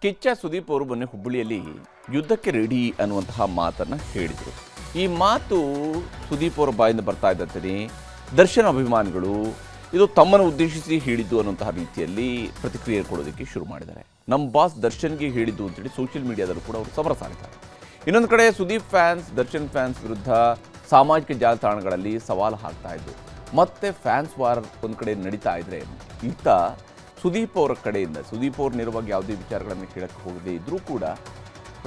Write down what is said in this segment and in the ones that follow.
ಕಿಚ್ಚ ಸುದೀಪ್ ಅವರು ಮೊನ್ನೆ ಹುಬ್ಬಳ್ಳಿಯಲ್ಲಿ ಯುದ್ಧಕ್ಕೆ ರೆಡಿ ಅನ್ನುವಂತಹ ಮಾತನ್ನು ಹೇಳಿದರು. ಈ ಮಾತು ಸುದೀಪ್ ಅವರ ಬಾಯಿಂದ ಬರ್ತಾ ಇದ್ದಂತೆ ದರ್ಶನ್ ಅಭಿಮಾನಿಗಳು ಇದು ತಮ್ಮನ್ನು ಉದ್ದೇಶಿಸಿ ಹೇಳಿದ್ದು ಅನ್ನುವಂತಹ ರೀತಿಯಲ್ಲಿ ಪ್ರತಿಕ್ರಿಯೆ ಕೊಡೋದಕ್ಕೆ ಶುರು ಮಾಡಿದ್ದಾರೆ. ನಮ್ಮ ಬಾಸ್ ದರ್ಶನ್ಗೆ ಹೇಳಿದ್ದು ಅಂತೇಳಿ ಸೋಷಿಯಲ್ ಮೀಡಿಯಾದಲ್ಲೂ ಕೂಡ ಅವರು ಸಮರ ಸಾರಿದ್ದಾರೆ. ಇನ್ನೊಂದು ಕಡೆ ಸುದೀಪ್ ಫ್ಯಾನ್ಸ್ ದರ್ಶನ್ ಫ್ಯಾನ್ಸ್ ವಿರುದ್ಧ ಸಾಮಾಜಿಕ ಜಾಲತಾಣಗಳಲ್ಲಿ ಸವಾಲು ಹಾಕ್ತಾ ಇದ್ದು ಮತ್ತೆ ಫ್ಯಾನ್ಸ್ ವಾರ್ ಒಂದು ಕಡೆ ನಡೀತಾ ಇದ್ರೆ ಇತ್ತ ಸುದೀಪ್ ಅವರ ಕಡೆಯಿಂದ ಸುದೀಪ್ ಅವ್ರ ನೇರವಾಗಿ ಯಾವುದೇ ವಿಚಾರಗಳನ್ನು ಕೇಳಕ್ಕೆ ಹೋಗದೇ ಇದ್ದರೂ ಕೂಡ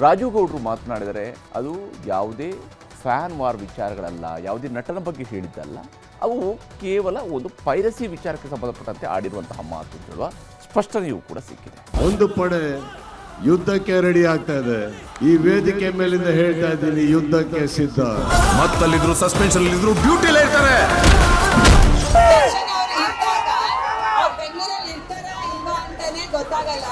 ರಾಜು ಗೌಡರು ಮಾತನಾಡಿದರೆ ಅದು ಯಾವುದೇ ಫ್ಯಾನ್ ವಾರ್ ವಿಚಾರಗಳಲ್ಲ, ಯಾವುದೇ ನಟನ ಬಗ್ಗೆ ಹೇಳಿದ್ದಲ್ಲ, ಅವು ಕೇವಲ ಒಂದು ಪೈರಸಿ ವಿಚಾರಕ್ಕೆ ಸಂಬಂಧಪಟ್ಟಂತೆ ಆಡಿರುವಂತಹ ಮಾತು ಅಂತ ಹೇಳುವ ಸ್ಪಷ್ಟನೆಯೂ ಕೂಡ ಸಿಕ್ಕಿದೆ. ಒಂದು ಪಡೆ ಯುದ್ಧಕ್ಕೆ ರೆಡಿ ಆಗ್ತಾ ಇದೆ. ಈ ವೇದಿಕೆ ಮೇಲಿಂದ ಹೇಳ್ತಾ ಇದ್ದೀನಿ, ಯುದ್ಧಕ್ಕೆ ಸಿದ್ಧ. ಮತ್ತಲ್ಲಿದ್ರು ಸಸ್ಪೆನ್ಷನ್ ಇದ್ರು ಡ್ಯೂಟಿಲೇ ಇರ್ತಾರೆ. ಗೊತ್ತಾಗಲ್ಲ.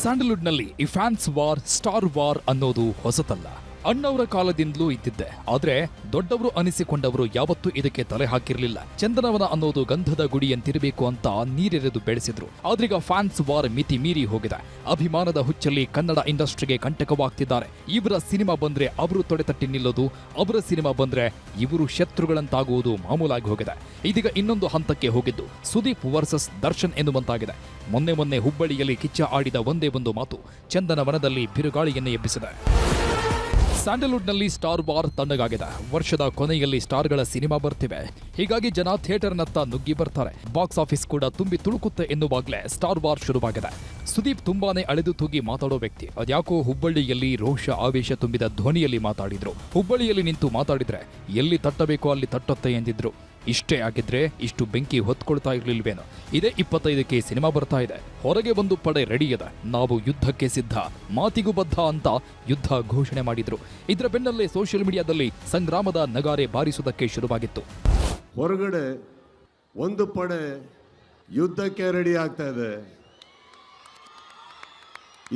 ಸ್ಯಾಂಡಲ್ವುಡ್ನಲ್ಲಿ ಈ ಫ್ಯಾನ್ಸ್ ವಾರ್ ಸ್ಟಾರ್ ವಾರ್ ಅನ್ನೋದು ಹೊಸತಲ್ಲ. ಅಣ್ಣವರ ಕಾಲದಿಂದಲೂ ಇದ್ದಿದ್ದೆ. ಆದ್ರೆ ದೊಡ್ಡವರು ಅನಿಸಿಕೊಂಡವರು ಯಾವತ್ತೂ ಇದಕ್ಕೆ ತಲೆ ಹಾಕಿರ್ಲಿಲ್ಲ. ಚಂದನವನ ಅನ್ನೋದು ಗಂಧದ ಗುಡಿಯಂತಿರಬೇಕು ಅಂತ ನೀರೆರೆದು ಬೆಳೆಸಿದ್ರು. ಆದ್ರೀಗ ಫ್ಯಾನ್ಸ್ ವಾರ್ ಮಿತಿ ಮೀರಿ ಹೋಗಿದೆ. ಅಭಿಮಾನದ ಹುಚ್ಚಲ್ಲಿ ಕನ್ನಡ ಇಂಡಸ್ಟ್ರಿಗೆ ಕಂಟಕವಾಗ್ತಿದ್ದಾರೆ. ಇವರ ಸಿನಿಮಾ ಬಂದ್ರೆ ಅವರು ತೊಡೆತಟ್ಟಿ ನಿಲ್ಲೋದು, ಅವರ ಸಿನಿಮಾ ಬಂದ್ರೆ ಇವರು ಶತ್ರುಗಳಂತಾಗುವುದು ಮಾಮೂಲಾಗಿ ಹೋಗಿದೆ. ಇದೀಗ ಇನ್ನೊಂದು ಹಂತಕ್ಕೆ ಹೋಗಿದ್ದು ಸುದೀಪ್ ವರ್ಸಸ್ ದರ್ಶನ್ ಎನ್ನುವಂತಾಗಿದೆ. ಮೊನ್ನೆ ಹುಬ್ಬಳ್ಳಿಯಲ್ಲಿ ಕಿಚ್ಚ ಆಡಿದ ಒಂದೇ ಒಂದು ಮಾತು ಚಂದನವನದಲ್ಲಿ ಬಿರುಗಾಳಿಯನ್ನೇ ಎಬ್ಬಿಸಿದೆ. ಸ್ಯಾಂಡಲ್ವುಡ್ನಲ್ಲಿ ಸ್ಟಾರ್ ವಾರ್ ತಣ್ಣಗಾಗಿದೆ. ವರ್ಷದ ಕೊನೆಯಲ್ಲಿ ಸ್ಟಾರ್ಗಳ ಸಿನಿಮಾ ಬರ್ತಿವೆ. ಹೀಗಾಗಿ ಜನ ಥಿಯೇಟರ್ನತ್ತ ನುಗ್ಗಿ ಬರ್ತಾರೆ. ಬಾಕ್ಸ್ ಆಫೀಸ್ ಕೂಡ ತುಂಬಿ ತುಳುಕುತ್ತೆ ಎನ್ನುವಾಗಲೇ ಸ್ಟಾರ್ ವಾರ್ ಶುರುವಾಗಿದೆ. ಸುದೀಪ್ ತುಂಬಾನೇ ಅಳೆದು ತೂಗಿ ಮಾತಾಡೋ ವ್ಯಕ್ತಿ. ಅದ್ಯಾಕೋ ಹುಬ್ಬಳ್ಳಿಯಲ್ಲಿ ರೋಷ ಆವೇಶ ತುಂಬಿದ ಧ್ವನಿಯಲ್ಲಿ ಮಾತಾಡಿದ್ರು. ಹುಬ್ಬಳ್ಳಿಯಲ್ಲಿ ನಿಂತು ಮಾತಾಡಿದ್ರೆ ಎಲ್ಲಿ ತಟ್ಟಬೇಕೋ ಅಲ್ಲಿ ತಟ್ಟುತ್ತೆ ಎಂದಿದ್ರು. ಇಷ್ಟೇ ಆಗಿದ್ರೆ ಇಷ್ಟು ಬೆಂಕಿ ಹೊತ್ಕೊಳ್ತಾ ಇರ್ಲಿಲ್ವೇನೋ. ಇದೇ 25ಕ್ಕೆ ಸಿನಿಮಾ ಬರ್ತಾ ಇದೆ. ಹೊರಗೆ ಒಂದು ಪಡೆ ರೆಡಿ ಇದೆ. ನಾವು ಯುದ್ಧಕ್ಕೆ ಸಿದ್ಧ, ಮಾತಿಗೂ ಬದ್ಧ ಅಂತ ಯುದ್ಧ ಘೋಷಣೆ ಮಾಡಿದ್ರು. ಇದರ ಬೆನ್ನಲ್ಲೇ ಸೋಷಿಯಲ್ ಮೀಡಿಯಾದಲ್ಲಿ ಸಂಗ್ರಾಮದ ನಗಾರೆ ಬಾರಿಸುವುದಕ್ಕೆ ಶುರುವಾಗಿತ್ತು. ಹೊರಗಡೆ ಒಂದು ಪಡೆ ಯುದ್ಧಕ್ಕೆ ರೆಡಿ ಆಗ್ತಾ ಇದೆ.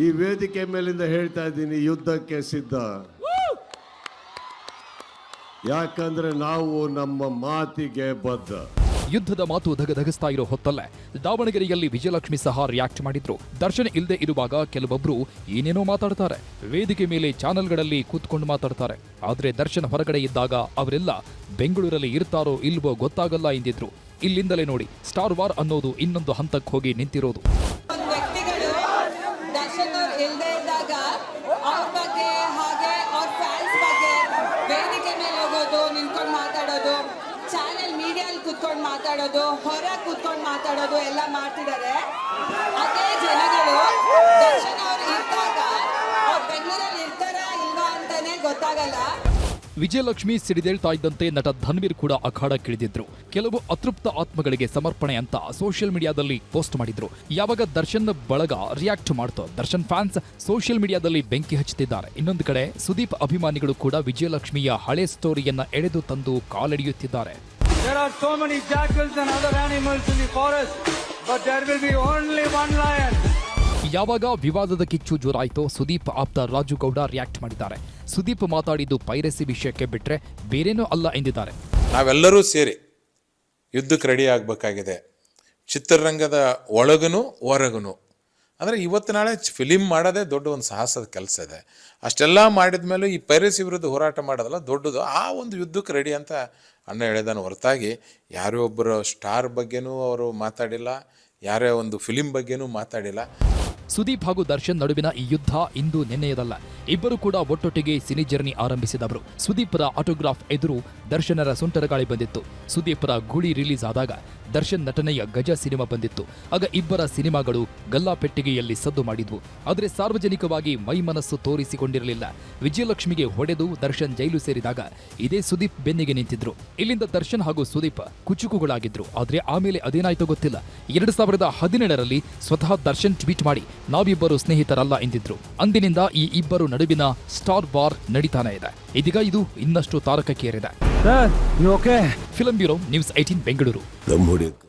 ಈ ವೇದಿಕೆ ಮೇಲಿಂದ ಹೇಳ್ತಾ ಇದ್ದೀನಿ, ಯುದ್ಧಕ್ಕೆ ಸಿದ್ಧ. ಯಾಕಂದ್ರೆ ನಾವು ನಮ್ಮ ಮಾತಿಗೆ ಬದ್ಧ. ಯುದ್ಧದ ಮಾತು ಧಗಧಗಿಸ್ತಾ ಇರೋ ಹೊತ್ತಲ್ಲೇ ದಾವಣಗೆರೆಯಲ್ಲಿ ವಿಜಯಲಕ್ಷ್ಮಿ ಸಹ ರಿಯಾಕ್ಟ್ ಮಾಡಿದ್ರು. ದರ್ಶನ್ ಇಲ್ಲದೆ ಇರುವಾಗ ಕೆಲವೊಬ್ರು ಏನೇನೋ ಮಾತಾಡ್ತಾರೆ, ವೇದಿಕೆ ಮೇಲೆ ಚಾನೆಲ್ಗಳಲ್ಲಿ ಕೂತ್ಕೊಂಡು ಮಾತಾಡ್ತಾರೆ. ಆದ್ರೆ ದರ್ಶನ್ ಹೊರಗಡೆ ಇದ್ದಾಗ ಅವರೆಲ್ಲ ಬೆಂಗಳೂರಲ್ಲಿ ಇರ್ತಾರೋ ಇಲ್ವೋ ಗೊತ್ತಾಗಲ್ಲ ಎಂದಿದ್ರು. ಇಲ್ಲಿಂದಲೇ ನೋಡಿ ಸ್ಟಾರ್ ವಾರ್ ಅನ್ನೋದು ಇನ್ನೊಂದು ಹಂತಕ್ಕೆ ಹೋಗಿ ನಿಂತಿರೋದು. ಕೂತ್ಕೊಂಡು ಮಾತಾಡೋದು, ಹೊರ ಕೂತ್ಕೊಂಡು ಮಾತಾಡೋದು ಎಲ್ಲ ಮಾಡ್ತಿದ್ದಾರೆ. ಅದೇ ಜನಗಳು ದರ್ಶನ್ ಅವ್ರು ಇದ್ದಾಗ ಅವ್ರು ಬೆಂಗಳೂರಲ್ಲಿ ಇರ್ತಾರಾ ಇಲ್ವಾ ಅಂತಾನೆ ಗೊತ್ತಾಗಲ್ಲ. ವಿಜಯಲಕ್ಷ್ಮಿ ಸಿಡಿದೇಳ್ತಾ ಇದ್ದಂತೆ ನಟ ಧನ್ವೀರ್ ಕೂಡ ಅಖಾಡಕ್ಕಿಳಿದಿದ್ರು. ಕೆಲವು ಅತೃಪ್ತ ಆತ್ಮಗಳಿಗೆ ಸಮರ್ಪಣೆ ಅಂತ ಸೋಷಿಯಲ್ ಮೀಡಿಯಾದಲ್ಲಿ ಪೋಸ್ಟ್ ಮಾಡಿದ್ರು. ಯಾವಾಗ ದರ್ಶನ್ ಬಳಗ ರಿಯಾಕ್ಟ್ ಮಾಡ್ತೋ ದರ್ಶನ್ ಫ್ಯಾನ್ಸ್ ಸೋಷಿಯಲ್ ಮೀಡಿಯಾದಲ್ಲಿ ಬೆಂಕಿ ಹಚ್ಚುತ್ತಿದ್ದಾರೆ. ಇನ್ನೊಂದು ಕಡೆ ಸುದೀಪ್ ಅಭಿಮಾನಿಗಳು ಕೂಡ ವಿಜಯಲಕ್ಷ್ಮಿಯ ಹಳೆ ಸ್ಟೋರಿಯನ್ನ ಎಳೆದು ತಂದು ಕಾಲೆಳೆಯುತ್ತಿದ್ದಾರೆ. There are so many jackals and other animals in the forest, but there will be only one lion. ಯಾವಾಗ ವಿವಾದದ ಕಿಚ್ಚು ಜೋರಾಯಿತೋ ಸುದೀಪ್ ಆಪ್ತ ರಾಜು ಗೌಡ ರಿಯಾಕ್ಟ್ ಮಾಡಿದ್ದಾರೆ. ಸುದೀಪ್ ಮಾತಾಡಿದ್ದು ಪೈರಸಿ ವಿಷಯಕ್ಕೆ ಬಿಟ್ರೆ ಬೇರೇನೂ ಅಲ್ಲ ಎಂದಿದ್ದಾರೆ. ನಾವೆಲ್ಲರೂ ಸೇರಿ ಯುದ್ಧಕ್ಕೆ ರೆಡಿ ಆಗಬೇಕಾಗಿದೆ. ಚಿತ್ರರಂಗದ ಒಳಗನು ಹೊರಗನು. ಅಂದರೆ ಇವತ್ತು ನಾಳೆ ಫಿಲಿಮ್ ಮಾಡೋದೇ ದೊಡ್ಡ ಒಂದು ಸಾಹಸದ ಕೆಲಸ ಇದೆ. ಅಷ್ಟೆಲ್ಲ ಮಾಡಿದ ಮೇಲೂ ಈ ಪೈರಸಿ ವಿರುದ್ಧ ಹೋರಾಟ ಮಾಡೋದಲ್ಲ ದೊಡ್ಡದು. ಆ ಒಂದು ಯುದ್ಧಕ್ಕೆ ರೆಡಿ ಅಂತ ಅಣ್ಣ ಹೇಳಿದಾನೆ ಹೊರತಾಗಿ ಯಾರೋ ಒಬ್ಬರು ಸ್ಟಾರ್ ಬಗ್ಗೆನೂ ಅವರು ಮಾತಾಡಿಲ್ಲ, ಯಾರೇ ಒಂದು ಫಿಲಿಮ್ ಬಗ್ಗೆನೂ ಮಾತಾಡಿಲ್ಲ. ಸುದೀಪ್ ಹಾಗೂ ದರ್ಶನ್ ನಡುವಿನ ಈ ಯುದ್ಧ ಇಂದು ನಿನ್ನೆಯದಲ್ಲ. ಇಬ್ಬರು ಕೂಡ ಒಟ್ಟೊಟ್ಟಿಗೆ ಸಿನಿ ಜರ್ನಿ ಆರಂಭಿಸಿದವರು. ಸುದೀಪ್ರ ಆಟೋಗ್ರಾಫ್ ಎದುರು ದರ್ಶನರ ಸುಂಟರಗಾಳಿ ಬಂದಿತ್ತು. ಸುದೀಪ್ರ ಗೂಳಿ ರಿಲೀಸ್ ಆದಾಗ ದರ್ಶನ್ ನಟನೆಯ ಗಜ ಸಿನಿಮಾ ಬಂದಿತ್ತು. ಆಗ ಇಬ್ಬರ ಸಿನಿಮಾಗಳು ಗಲ್ಲಾಪೆಟ್ಟಿಗೆಯಲ್ಲಿ ಸದ್ದು ಮಾಡಿದ್ವು. ಆದರೆ ಸಾರ್ವಜನಿಕವಾಗಿ ಮೈಮನಸ್ಸು ತೋರಿಸಿಕೊಂಡಿರಲಿಲ್ಲ. ವಿಜಯಲಕ್ಷ್ಮಿಗೆ ಹೊಡೆದು ದರ್ಶನ್ ಜೈಲು ಸೇರಿದಾಗ ಇದೇ ಸುದೀಪ್ ಬೆನ್ನಿಗೆ ನಿಂತಿದ್ರು. ಇಲ್ಲಿಂದ ದರ್ಶನ್ ಹಾಗೂ ಸುದೀಪ್ ಕುಚುಕುಗಳಾಗಿದ್ರು. ಆದ್ರೆ ಆಮೇಲೆ ಅದೇನಾಯ್ತೋ ಗೊತ್ತಿಲ್ಲ. 2017ರಲ್ಲಿ ಸ್ವತಃ ದರ್ಶನ್ ಟ್ವೀಟ್ ಮಾಡಿ ನಾವಿಬ್ಬರು ಸ್ನೇಹಿತರಲ್ಲ ಎಂದಿದ್ರು. ಅಂದಿನಿಂದ ಈ ಇಬ್ಬರು ನಡುವಿನ ಸ್ಟಾರ್ ವಾರ್ ನಡೀತಾನೆ ಇದೆ. ಇದೀಗ ಇದು ಇನ್ನಷ್ಟು ತಾರಕಕ್ಕೇರಿದೆ. Film bureau, news 18 Bengaluru.